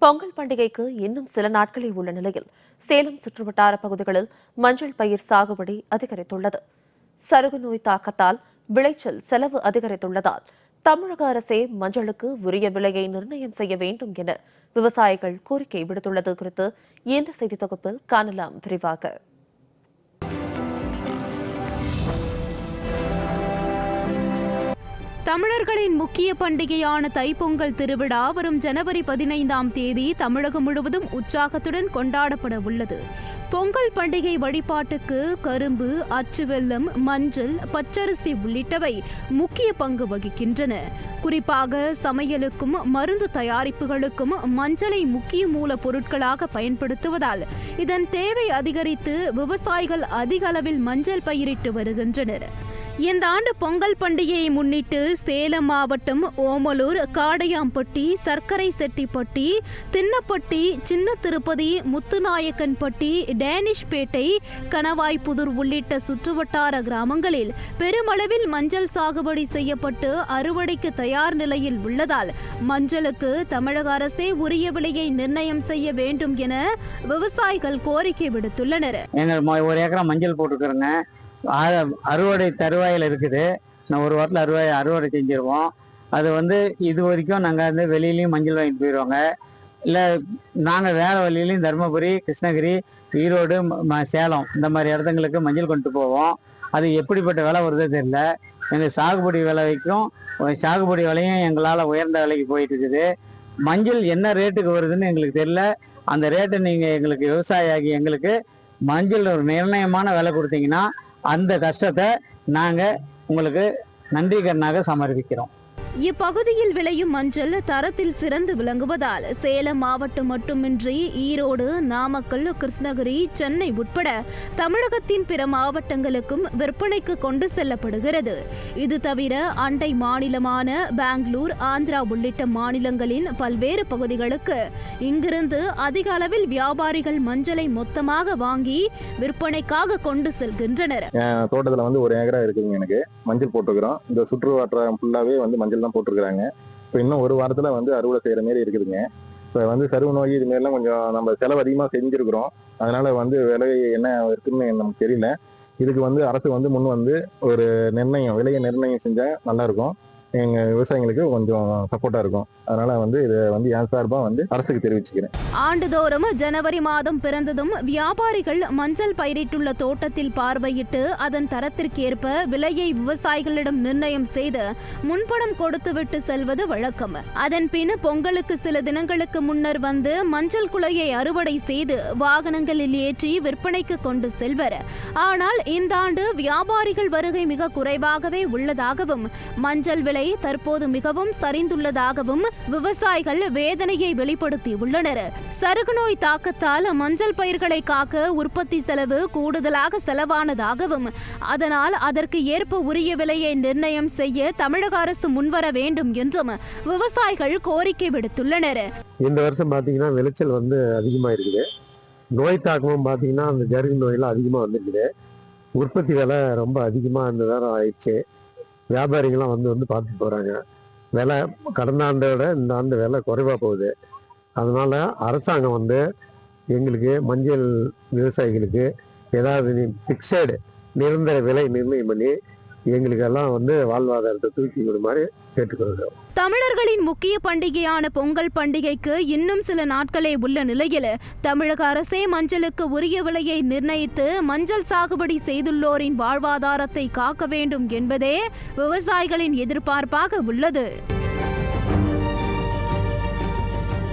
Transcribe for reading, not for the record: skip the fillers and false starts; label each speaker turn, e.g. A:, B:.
A: பொங்கல் பண்டிகைக்கு இன்னும் சில நாட்களே உள்ள நிலையில் சேலம் சுற்றுவட்டார பகுதிகளில் மஞ்சள் பயிர் சாகுபடி அதிகரித்துள்ளது. சருகு நோய் தாக்கத்தால் விளைச்சல் செலவு அதிகரித்துள்ளதால் தமிழக அரசே மஞ்சளுக்கு உரிய விலையை நிர்ணயம் செய்ய வேண்டும் என விவசாயிகள் கோரிக்கை விடுத்துள்ளது குறித்து இந்த செய்தி தொகுப்பில் காணலாம் விரிவாக.
B: தமிழர்களின் முக்கிய பண்டிகையான தைப்பொங்கல் திருவிழா வரும் ஜனவரி 15ஆம் தேதி தமிழகம் முழுவதும் உற்சாகத்துடன் கொண்டாடப்பட உள்ளது. பொங்கல் பண்டிகை வழிபாட்டுக்கு கரும்பு, அச்சு வெல்லம், மஞ்சள், பச்சரிசி உள்ளிட்டவை முக்கிய பங்கு வகிக்கின்றன. குறிப்பாக சமையலுக்கும் மருந்து தயாரிப்புகளுக்கும் மஞ்சளை முக்கிய மூல பொருட்களாக பயன்படுத்துவதால் இதன் தேவை அதிகரித்து விவசாயிகள் அதிக அளவில் மஞ்சள் பயிரிட்டு வருகின்றனர். இந்த ஆண்டு பொங்கல் பண்டிகையை முன்னிட்டு சேலம் மாவட்டம் ஓமலூர், காடையாம்பட்டி, சர்க்கரை செட்டிப்பட்டி, தின்னப்பட்டி, சின்ன திருப்பதி, முத்துநாயக்கன்பட்டி, டேனிஷ்பேட்டை, கணவாய்ப்புதூர் உள்ளிட்ட சுற்றுவட்டார கிராமங்களில் பெருமளவில் மஞ்சள் சாகுபடி செய்யப்பட்டு அறுவடைக்கு தயார் நிலையில் உள்ளதால் மஞ்சளுக்கு தமிழக அரசே உரிய விலையை நிர்ணயம் செய்ய வேண்டும் என விவசாயிகள் கோரிக்கை விடுத்துள்ளனர்.
C: ஒரு ஏக்கரா மஞ்சள் போட்டுக்கிறோங்க. அறுவடை தருவாயில் இருக்குது. நான் ஒரு வாரத்தில் அறுவடை செஞ்சிருவோம். அது இது வரைக்கும் நாங்கள் வெளியிலையும் மஞ்சள் வாங்கிட்டு போயிடுவாங்க. இல்லை நாங்கள் வேறு வழியிலையும் தருமபுரி, கிருஷ்ணகிரி, ஈரோடு, சேலம் இந்த மாதிரி இடத்துங்களுக்கு மஞ்சள் கொண்டு போவோம். அது எப்படிப்பட்ட விலை வருதோ தெரியல. எங்கள் சாகுபடி விலையும் எங்களால் உயர்ந்த விலைக்கு போயிட்டு இருக்குது. மஞ்சள் என்ன ரேட்டுக்கு வருதுன்னு எங்களுக்கு தெரியல. அந்த ரேட்டை நீங்கள் எங்களுக்கு விவசாயி எங்களுக்கு மஞ்சள் ஒரு நிர்ணயமான விலை கொடுத்தீங்கன்னா அந்த கஷ்டத்தை நாங்கள் உங்களுக்கு நன்றி கடனாக சமர்ப்பிக்கிறோம்.
B: இப்பகுதியில் விளையும் மஞ்சள் தரத்தில் சிறந்து விளங்குவதால் சேலம் மாவட்டம் மட்டுமின்றி ஈரோடு, நாமக்கல், கிருஷ்ணகிரி, சென்னை உட்பட தமிழகத்தின் பிற மாவட்டங்களுக்கும் விற்பனைக்கு கொண்டு செல்லப்படுகிறது. இது தவிர அண்டை மாநிலமான பெங்களூர், ஆந்திரா உள்ளிட்ட மாநிலங்களின் பல்வேறு பகுதிகளுக்கு இங்கிருந்து அதிக அளவில் வியாபாரிகள் மஞ்சளை மொத்தமாக வாங்கி விற்பனைக்காக கொண்டு செல்கின்றனர்.
D: தோட்டத்தில் ஒரு ஏக்கரா இருக்குதுங்க. எனக்கு மஞ்சள் போட்டுக்கிறோம். இந்த சுற்றுவட்டாரம் ஃபுல்லாவே மஞ்சள் போட்டுருக்காங்க. இப்போ இன்னும் ஒரு வாரத்துல அறுவடை செய்யற மாதிரி இருக்குதுங்க. இப்போ சருவு நோய் இது மாதிரிலாம் கொஞ்சம் நம்ம செலவு அதிகமாக செஞ்சிருக்கிறோம். அதனால விலை என்ன இருக்குன்னு நமக்கு தெரியல. இதுக்கு அரசு முன் ஒரு விலையை நிர்ணயம் செஞ்சா நல்லா இருக்கும். எங்க விவசாயிகளுக்கு கொஞ்சம் சப்போர்ட்டா இருக்கும். அதனால இதை என் சார்பா அரசுக்கு தெரிவிச்சுக்கிறேன்.
B: ஆண்டுதோறும் ஜனவரி மாதம் பிறந்ததும் வியாபாரிகள் மஞ்சள் பயிரிட்டுள்ள தோட்டத்தில் பார்வையிட்டு அதன் தரத்திற்கேற்ப விலையை விவசாயிகளிடம் நிர்ணயம் செய்து முன்பணம் கொடுத்துவிட்டு செல்வது வழக்கம். அதன் பின் பொங்கலுக்கு சில தினங்களுக்கு முன்னர் மஞ்சள் குலையை அறுவடை செய்து வாகனங்களில் ஏற்றி விற்பனைக்கு கொண்டு செல்வர். ஆனால் இந்த ஆண்டு வியாபாரிகள் வருகை மிக குறைவாகவே உள்ளதாகவும் மஞ்சள் விலை தற்போது மிகவும் சரிந்துள்ளதாகவும் விவசாயிகள் வேதனையை வெளிப்படுத்தியுள்ளனர். சருகு நோய் தாக்கத்தால் மஞ்சள் பயிர்களை காக்க உற்பத்தி செலவு கூடுதலாக செலவானதாகவும் அதனால் அதற்கு ஏற்ப உரிய விலையை நிர்ணயம் செய்ய தமிழக அரசு முன்வர வேண்டும் என்றும் விவசாயிகள் கோரிக்கை விடுத்துள்ளனர்.
E: இந்த வருஷம் பாத்தீங்கன்னா விளைச்சல் அதிகமா இருக்குது. நோய் தாக்கமும் பாத்தீங்கன்னா அந்த சருகு நோயெல்லாம் அதிகமா வந்திருக்குது. உற்பத்தி விலை ரொம்ப அதிகமா இந்த நேரம் ஆயிடுச்சு. வியாபாரிகள்லாம் பார்த்துட்டு போகிறாங்க. விலை கடந்த ஆண்டை விட இந்த ஆண்டு விலை குறைவாக போகுது. அதனால் அரசாங்கம் எங்களுக்கு மஞ்சள் விவசாயிகளுக்கு ஏதாவது ஃபிக்ஸடு நிரந்தர விலை நிர்ணயம் பண்ணி எங்களுக்கெல்லாம் வாழ்வாதாரத்தை தூக்கி விடுமாறு கேட்டுக்கொள்கிறோம்.
B: தமிழர்களின் முக்கிய பண்டிகையான பொங்கல் பண்டிகைக்கு இன்னும் சில நாட்களே உள்ள நிலையில் தமிழக அரசே மஞ்சளுக்கு உரிய விலையை நிர்ணயித்து மஞ்சள் சாகுபடி செய்துள்ளோரின் வாழ்வாதாரத்தை காக்க வேண்டும் என்பதே விவசாயிகளின் எதிர்பார்ப்பாக உள்ளது.